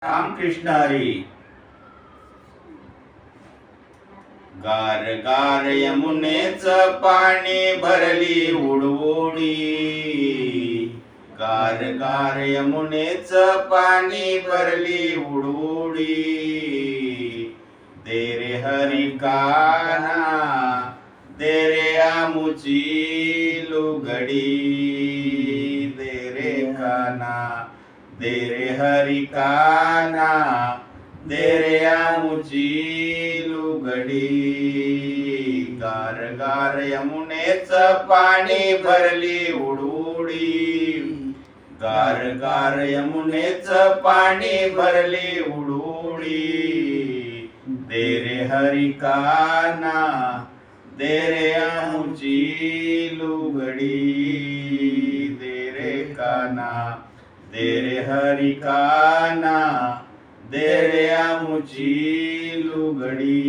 रामकृष्ण हरी. गार गार यमुनेच पाणी भरली उडउडी. गार गार यमुनेच पाणी भरली उडउडी. दे रे हरी काना, दे रे आमुची लुगडी. दे रे काना, दे रे हरी काना, दे रे आमुची लुगडी. गार गार यमुनेच पाणी भरली उडउडी. गार गार यमुनेच पाणी भरली उडउडी. दे रे हरी काना, दे रे आमुची लुगडी. दे रे काना, दे रे हरी काना, दे रे आमुची लुगडी.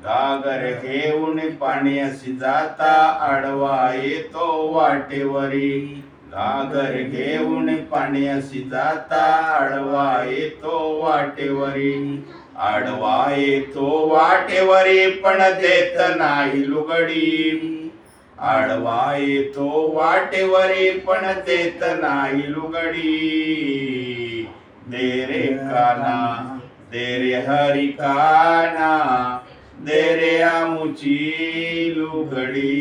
घागर घेऊन पाण्याशी जाता आडवा येतो वाटेवरी. घागर घेऊन पाण्याशी जाता आडवा येतो वाटेवरी. आडवा येतो वाटेवरी पण देत नाही लुगडी. आडवा येतो वाटेवरी पण देत नाही लुगडी. दे रे काना, दे रे हरी काना, दे रे आमुची लुगडी.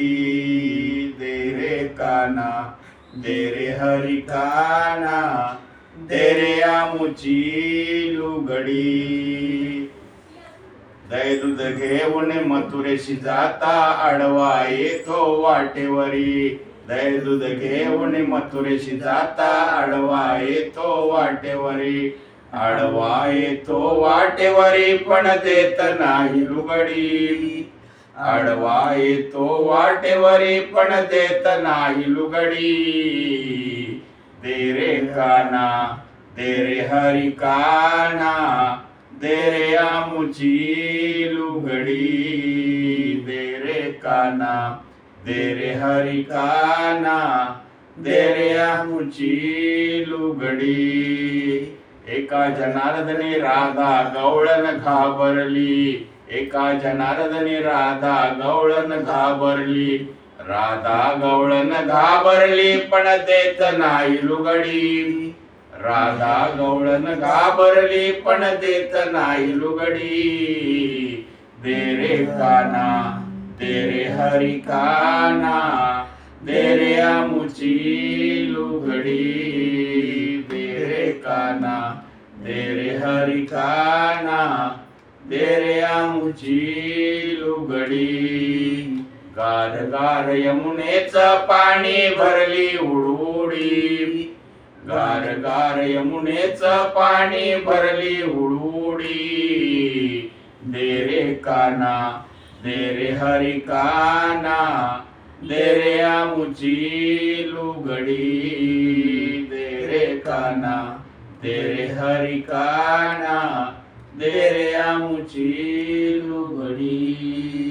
दे रे काना, दे रे हरी काना, दे रे आमुची लुगडी. दही दूध घेऊन मथुरेशी जाता आडवा येतो वाटेवरी. दही दूध घेऊन मथुरेशी जाता आडवा येतो वाटेवरी. आडवा येतो वाटेवरी पण देत नाही लुगडी. आडवा येतो वाटेवरी पण देत नाही लुगडी. दे रे काना, दे रे हरी काना, दे रे आमुची लुगडी. दे रे काना, दे रे हरी काना, दे रे आमुची लुगडी. एका जनार्दनी राधा गवळण घाबरली. एका जनार्दनी राधा गवळण घाबरली. राधा गवळण घाबरली पण देत नाही लुगडी. राधा गवळण घाबरली पण देत नाही लुगडी. दे रे काना, दे रे हरी काना, दे रे आमुची लुगडी. दे रे काना, दे रे हरी काना, दे रे आमुची लुगडी. गार गार यमुनेच पाणी भरली उडउडी. गार गार यमुनेच पाणी भरली उडउडी. दे रे काना, दे रे हरी काना, दे रे आमुची लुगडी. दे रे काना, दे रे हरी काना, दे रे आमुची लुगडी.